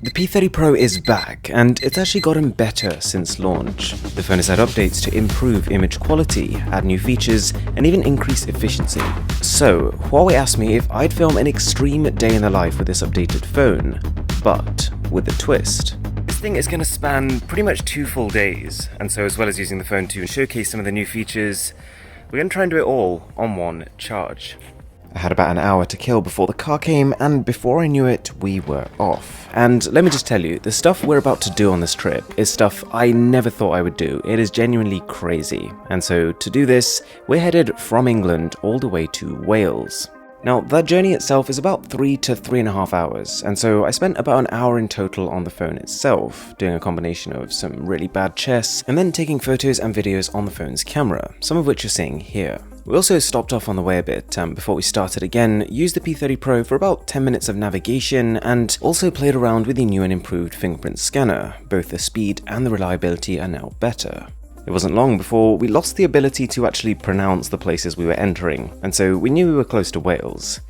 The P30 Pro is back, and it's actually gotten better since launch. The phone has had updates to improve image quality, add new features, and even increase efficiency. So, Huawei asked me if I'd film an extreme day in the life with this updated phone, but with a twist. This thing is going to span pretty much 2 full days, and so as well as using the phone to showcase some of the new features, we're going to try and do it all on one charge. I had about an hour to kill before the car came, and before I knew it, we were off. And let me just tell you, the stuff we're about to do on this trip is stuff I never thought I would do. It is genuinely crazy. And so to do this, we're headed from England all the way to Wales. Now, that journey itself is about 3 to 3.5 hours, and so I spent about an hour in total on the phone itself, doing a combination of some really bad chess, and then taking photos and videos on the phone's camera, some of which you're seeing here. We also stopped off on the way a bit before we started again, used the P30 Pro for about 10 minutes of navigation, and also played around with the new and improved fingerprint scanner. Both the speed and the reliability are now better. It wasn't long before we lost the ability to actually pronounce the places we were entering, and so we knew we were close to Wales.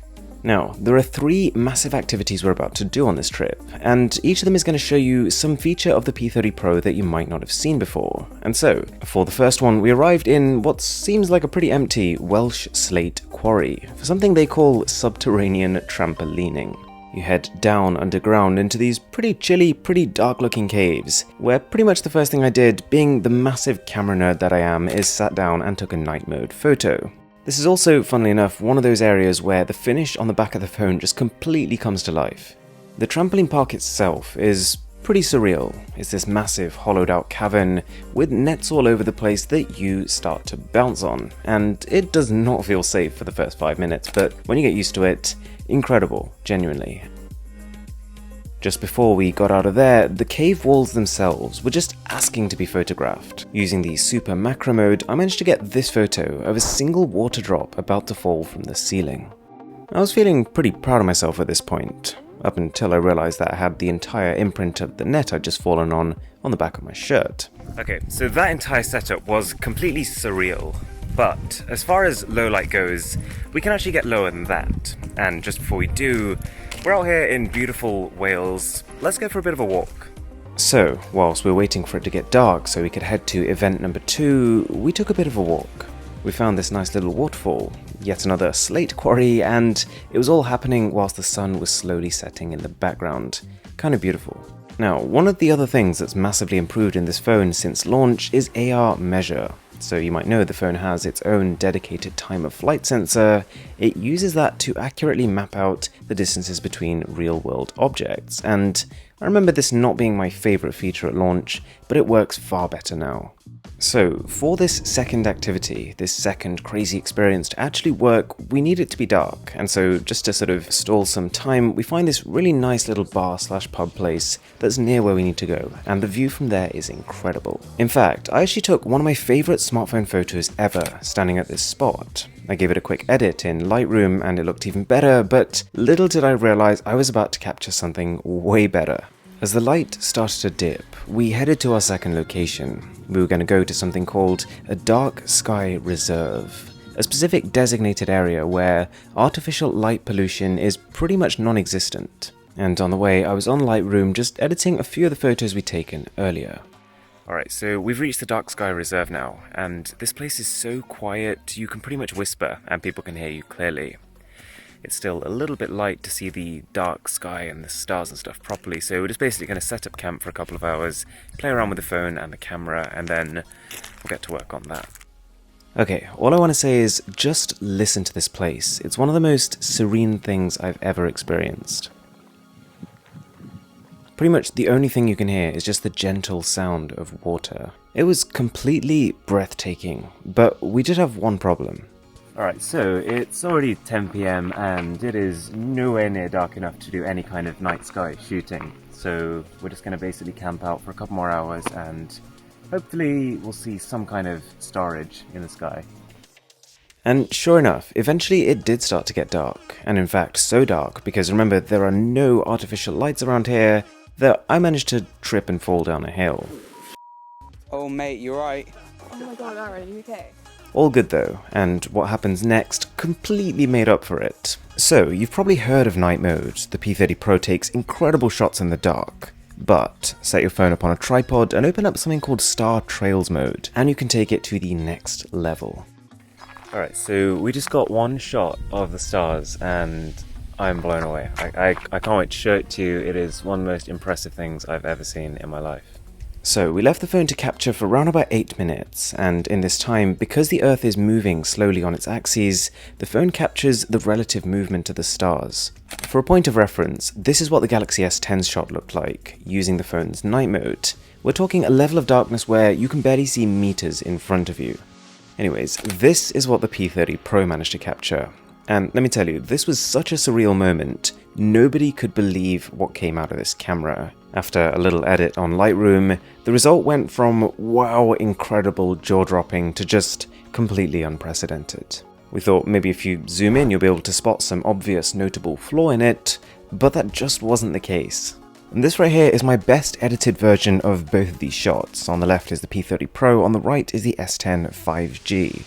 Now, there are 3 massive activities we're about to do on this trip, and each of them is going to show you some feature of the P30 Pro that you might not have seen before. And so, for the first one, we arrived in what seems like a pretty empty Welsh slate quarry, for something they call subterranean trampolining. You head down underground into these pretty chilly, pretty dark looking caves, where pretty much the first thing I did, being the massive camera nerd that I am, is sat down and took a night mode photo. This is also, funnily enough, one of those areas where the finish on the back of the phone just completely comes to life. The trampoline park itself is pretty surreal. It's this massive hollowed out cavern with nets all over the place that you start to bounce on, and it does not feel safe for the first 5 minutes, but when you get used to it, incredible, genuinely. Just before we got out of there, the cave walls themselves were just asking to be photographed. Using the super macro mode, I managed to get this photo of a single water drop about to fall from the ceiling. I was feeling pretty proud of myself at this point, up until I realized that I had the entire imprint of the net I'd just fallen on the back of my shirt. Okay, so that entire setup was completely surreal. But as far as low light goes, we can actually get lower than that. And just before we do, we're out here in beautiful Wales. Let's go for a bit of a walk. So, whilst we were waiting for it to get dark so we could head to event number 2, we took a bit of a walk. We found this nice little waterfall, yet another slate quarry, and it was all happening whilst the sun was slowly setting in the background. Kind of beautiful. Now, one of the other things that's massively improved in this phone since launch is AR measure. So you might know the phone has its own dedicated time of flight sensor. It uses that to accurately map out the distances between real-world objects, and I remember this not being my favorite feature at launch, but it works far better now. So for this second activity, this second crazy experience to actually work, we need it to be dark, and so just to sort of stall some time, we find this really nice little bar/pub place that's near where we need to go, and the view from there is incredible. In fact, I actually took one of my favorite smartphone photos ever standing at this spot. I gave it a quick edit in Lightroom and it looked even better, but little did I realize I was about to capture something way better. As the light started to dip, we headed to our second location. We were going to go to something called a dark sky reserve, a specific designated area where artificial light pollution is pretty much non-existent. And on the way, I was on Lightroom just editing a few of the photos we'd taken earlier. Alright, so we've reached the dark sky reserve now, and this place is so quiet you can pretty much whisper and people can hear you clearly. It's still a little bit light to see the dark sky and the stars and stuff properly, so we're just basically going to set up camp for a couple of hours, play around with the phone and the camera, and then we'll get to work on that. Okay, all I want to say is just listen to this place. It's one of the most serene things I've ever experienced. Pretty much the only thing you can hear is just the gentle sound of water. It was completely breathtaking, but we did have one problem. Alright, so it's already 10 PM and it is nowhere near dark enough to do any kind of night sky shooting. So we're just going to basically camp out for a couple more hours and hopefully we'll see some kind of starage in the sky. And sure enough, eventually it did start to get dark. And in fact, so dark because remember there are no artificial lights around here that I managed to trip and fall down a hill. Oh mate, you're right. Oh my god, alright, are you okay? All good though, and what happens next completely made up for it. So, you've probably heard of night mode. The P30 Pro takes incredible shots in the dark. But set your phone up on a tripod and open up something called Star Trails mode, and you can take it to the next level. Alright, so we just got one shot of the stars and I'm blown away. I can't wait to show it to you. It is one of the most impressive things I've ever seen in my life. So we left the phone to capture for around about 8 minutes, and in this time, because the Earth is moving slowly on its axes, the phone captures the relative movement of the stars. For a point of reference, this is what the Galaxy S10's shot looked like, using the phone's night mode. We're talking a level of darkness where you can barely see meters in front of you. Anyways, this is what the P30 Pro managed to capture. And let me tell you, this was such a surreal moment. Nobody could believe what came out of this camera. After a little edit on Lightroom, the result went from wow, incredible, jaw-dropping to just completely unprecedented. We thought maybe if you zoom in you'll be able to spot some obvious notable flaw in it, but that just wasn't the case. And this right here is my best edited version of both of these shots. On the left is the P30 Pro, on the right is the S10 5G.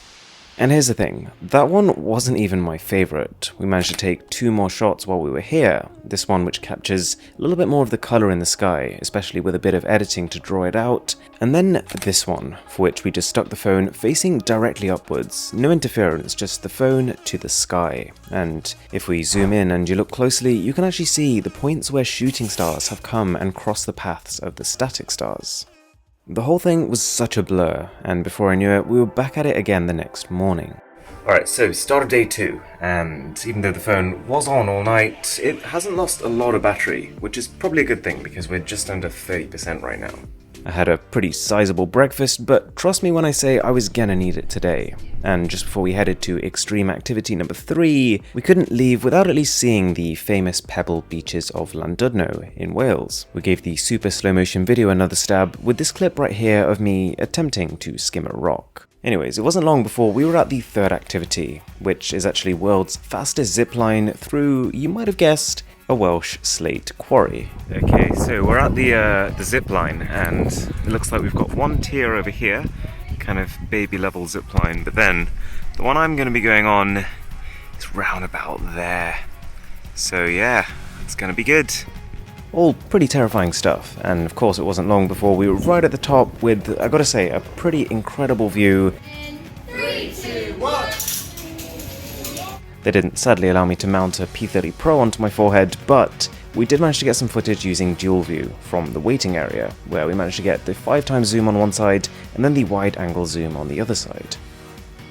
And here's the thing, that one wasn't even my favourite. We managed to take 2 more shots while we were here. This one which captures a little bit more of the colour in the sky, especially with a bit of editing to draw it out. And then this one, for which we just stuck the phone facing directly upwards. No interference, just the phone to the sky. And if we zoom in and you look closely, you can actually see the points where shooting stars have come and crossed the paths of the static stars. The whole thing was such a blur, and before I knew it, we were back at it again the next morning. Alright, so start of day 2, and even though the phone was on all night, it hasn't lost a lot of battery, which is probably a good thing because we're just under 30% right now. I had a pretty sizable breakfast, but trust me when I say I was gonna need it today. And just before we headed to extreme activity number 3, we couldn't leave without at least seeing the famous pebble beaches of Llandudno in Wales. We gave the super slow motion video another stab with this clip right here of me attempting to skim a rock. Anyways, it wasn't long before we were at the 3rd activity, which is actually world's fastest zipline through, you might have guessed, a Welsh slate quarry. Okay, so we're at the zip line, and it looks like we've got one tier over here, kind of baby level zip line, but then the one I'm going to be going on is round about there. So yeah, it's going to be good. All pretty terrifying stuff, and of course it wasn't long before we were right at the top with, I gotta say, a pretty incredible view. 3, 2, 1. They didn't sadly allow me to mount a P30 Pro onto my forehead, but we did manage to get some footage using dual view from the waiting area, where we managed to get the 5x zoom on one side and then the wide angle zoom on the other side.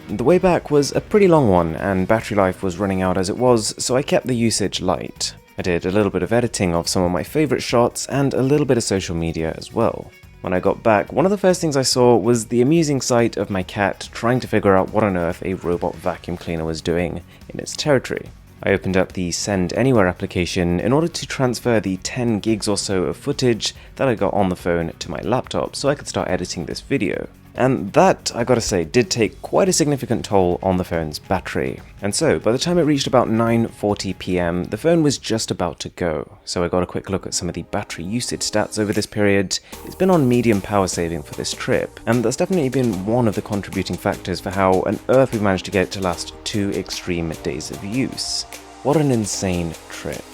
The way back was a pretty long one, and battery life was running out as it was, so I kept the usage light. I did a little bit of editing of some of my favourite shots and a little bit of social media as well. When I got back, one of the first things I saw was the amusing sight of my cat trying to figure out what on earth a robot vacuum cleaner was doing in its territory. I opened up the Send Anywhere application in order to transfer the 10 gigs or so of footage that I got on the phone to my laptop so I could start editing this video. And that, I gotta say, did take quite a significant toll on the phone's battery. And so, by the time it reached about 9:40 PM, the phone was just about to go. So I got a quick look at some of the battery usage stats over this period. It's been on medium power saving for this trip, and that's definitely been one of the contributing factors for how on earth we managed to get it to last 2 extreme days of use. What an insane trip.